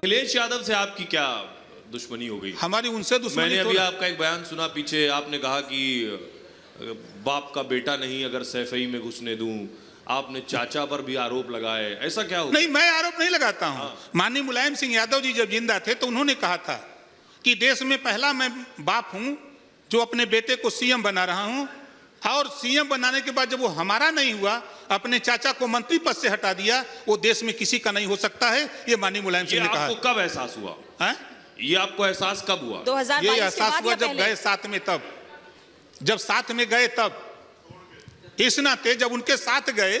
अखिलेश यादव से आपकी क्या दुश्मनी हो गई? हमारी उनसे दुश्मनी। मैंने अभी आपका एक बयान सुना पीछे, आपने कहा कि बाप का बेटा नहीं अगर सैफई में घुसने दूं, आपने चाचा पर भी आरोप लगाए, ऐसा क्या हो? नहीं, मैं आरोप नहीं लगाता हूं। माननीय मुलायम सिंह यादव जी जब जिंदा थे तो उन्होंने कहा था कि देश में पहला मैं बाप हूं जो अपने बेटे को सीएम बना रहा हूं, और सीएम बनाने के बाद जब वो हमारा नहीं हुआ, अपने चाचा को मंत्री पद से हटा दिया, वो देश में किसी का नहीं हो सकता है। ये माननीय मुलायम सिंह ने कहा। आपको कब एहसास हुआ? ये आपको एहसास कब हुआ? 2022 ये एहसास हुआ जब गए साथ में, तब जब साथ में गए तब। इस नाते जब उनके साथ गए।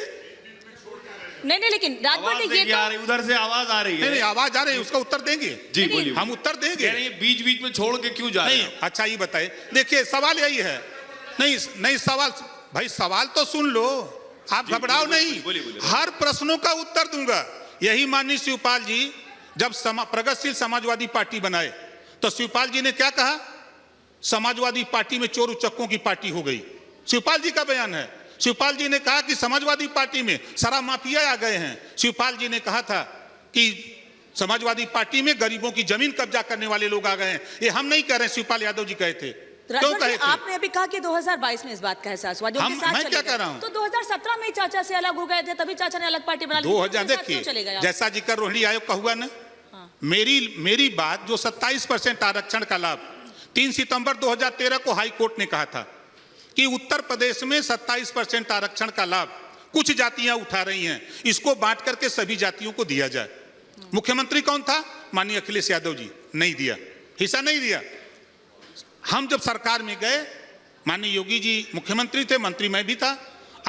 नहीं, लेकिन राजभर ये तो उधर से आवाज आ रही है। नहीं, आवाज आ रही है, उसका उत्तर देंगे। जी बोलिए। हम उत्तर देंगे। बीच बीच में छोड़ के क्यों जा रहे हैं? अच्छा ये बताइए, देखिए सवाल यही है। नहीं सवाल भाई, सवाल तो सुन लो, आप घबराओ नहीं। हर प्रश्नों का उत्तर दूंगा। यही माननीय शिवपाल जी जब प्रगतिशील समाजवादी पार्टी बनाए तो शिवपाल जी ने क्या कहा? समाजवादी पार्टी में चोर उचक्कों की पार्टी हो गई। शिवपाल जी का बयान है। शिवपाल जी ने कहा कि समाजवादी पार्टी में शराब माफिया आ गए हैं। शिवपाल जी ने कहा था कि समाजवादी पार्टी में गरीबों की जमीन कब्जा करने वाले लोग आ गए हैं। ये हम नहीं कह रहे, शिवपाल यादव जी कहे थे। क्यों कहे थे? आपने अभी कहा कि 2022 में इस बात का एहसास हुआ, जो उनके साथ मैं क्या कह रहा हूं? तो 2017 में चाचा से अलग हो गए थे, तभी चाचा ने अलग पार्टी बना ली। 2000 देखिए, जैसा जिक्र रोहिणी आयोग का हुआ ना, मेरी बात जो 27% आरक्षण का लाभ 3 सितंबर 2013 को हाई कोर्ट ने कहा था कि उत्तर प्रदेश में 27% आरक्षण का लाभ कुछ जातियां उठा रही हैं, इसको बांट करके सभी जातियों को दिया जाए। मुख्यमंत्री कौन था? माननीय अखिलेश यादव जी। नहीं दिया, हिस्सा नहीं दिया। हम जब सरकार में गए, माननीय योगी जी मुख्यमंत्री थे, मंत्री मैं भी था,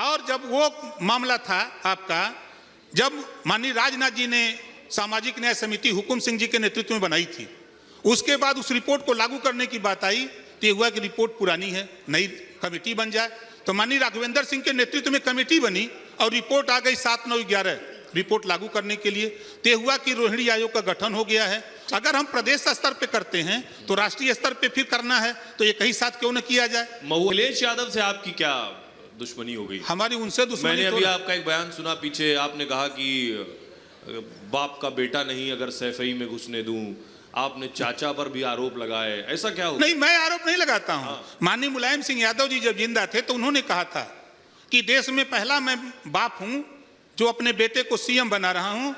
और जब वो मामला था आपका, जब माननीय राजनाथ जी ने सामाजिक न्याय समिति हुकुम सिंह जी के नेतृत्व में बनाई थी, उसके बाद उस रिपोर्ट को लागू करने की बात आई तो ये हुआ कि रिपोर्ट पुरानी है, नई कमेटी बन जाए। तो माननीय राघवेंद्र सिंह के नेतृत्व में कमेटी बनी और रिपोर्ट आ गई 7/9/11 रिपोर्ट लागू करने के लिए। तो हुआ कि रोहिणी आयोग का गठन हो गया है। अगर हम प्रदेश स्तर पे करते हैं तो राष्ट्रीय स्तर पे फिर करना है, तो ये कहीं साथ क्यों न किया जाए? अखिलेश यादव से आपकी क्या दुश्मनी हो गई? हमारी उनसे दुश्मनी। मैंने अभी आपका एक बयान सुना पीछे, आपने कहा कि बाप का बेटा नहीं अगर सैफई में घुसने दूं, आपने चाचा पर भी आरोप लगाए, ऐसा क्या हो? नहीं, मैं आरोप नहीं लगाता हूं। माननीय मुलायम सिंह यादव जी जब जिंदा थे तो उन्होंने कहा था कि देश में पहला मैं बाप हूं जो अपने बेटे को सीएम बना रहा हूं,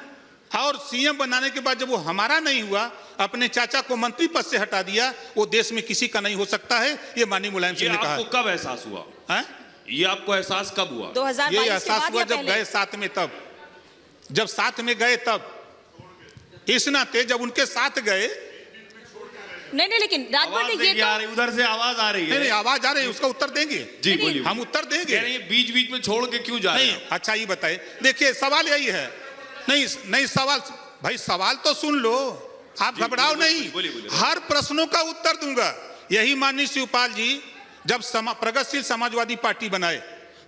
और सीएम बनाने के बाद जब वो हमारा नहीं हुआ, अपने चाचा को मंत्री पद से हटा दिया, वो देश में किसी का नहीं हो सकता है। ये माननीय मुलायम सिंह ने कहा। आपको कब एहसास हुआ? ये आपको एहसास कब हुआ? 2022 ये एहसास हुआ जब गए साथ में, तब जब साथ में गए तब। इस नाते जब उनके साथ गए। नहीं, लेकिन राजभर ये तो उधर से आवाज आ रही है। नहीं, आवाज आ रही है, उसका उत्तर देंगे। जी बोलिए। हम उत्तर देंगे। बीच बीच में छोड़ के क्यों जा रहे हैं? अच्छा ये बताइए, देखिए सवाल यही है। नहीं सवाल भाई, सवाल तो सुन लो, आप घबराओ नहीं। हर प्रश्नों का उत्तर दूंगा। यही माननीय शिवपाल जी जब प्रगतिशील समाजवादी पार्टी बनाए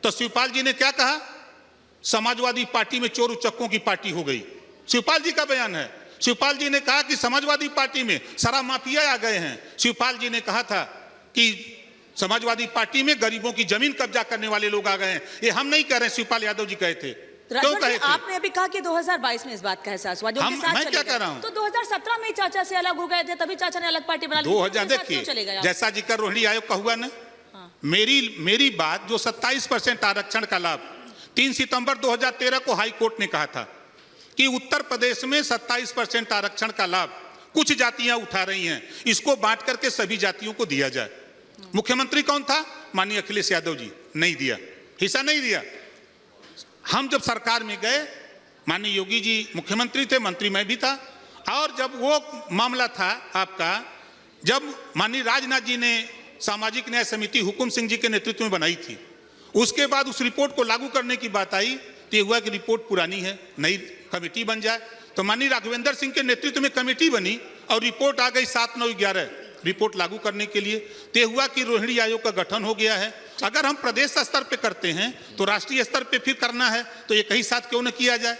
तो शिवपाल जी ने क्या कहा? समाजवादी पार्टी में चोर उचक्कों की पार्टी हो गई। शिवपाल जी का बयान है। शिवपाल जी ने कहा कि समाजवादी पार्टी में शराब माफिया आ गए हैं। शिवपाल जी ने कहा था कि समाजवादी पार्टी में गरीबों की जमीन कब्जा करने वाले लोग आ गए हैं। ये हम नहीं कह रहे, शिवपाल यादव जी कहे थे। क्यों कहे थे? आपने अभी कहा कि 2022 में इस बात का एहसास हुआ, जो उनके साथ मैं क्या कह रहा हूं? तो 2017 में चाचा से अलग हो गए थे, तभी चाचा ने अलग पार्टी बना ली। 2000 देखिए, जैसा जिक्र रोहिणी आयोग का हुआ ना, मेरी बात जो 27% आरक्षण का लाभ 3 सितंबर 2013 को हाई कोर्ट ने कहा था कि उत्तर प्रदेश में 27% आरक्षण का लाभ कुछ जातियां उठा रही हैं, इसको बांट करके सभी जातियों को दिया जाए। मुख्यमंत्री कौन था? माननीय अखिलेश यादव जी। नहीं दिया, हिस्सा नहीं दिया। हम जब सरकार में गए, माननीय योगी जी मुख्यमंत्री थे, मंत्री मैं भी था, और जब वो मामला था आपका, जब माननीय राजनाथ जी ने सामाजिक न्याय समिति हुकुम सिंह जी के नेतृत्व में बनाई थी, उसके बाद उस रिपोर्ट को लागू करने की बात आई तो ये हुआ कि रिपोर्ट पुरानी है, नई कमेटी बन जाए। तो माननीय राघवेंद्र सिंह के नेतृत्व में कमेटी बनी और रिपोर्ट आ गई 7/9/11 रिपोर्ट लागू करने के लिए। तो हुआ कि रोहिणी आयोग का गठन हो गया है। अगर हम प्रदेश स्तर पे करते हैं तो राष्ट्रीय स्तर पे फिर करना है, तो ये कहीं साथ क्यों न किया जाए?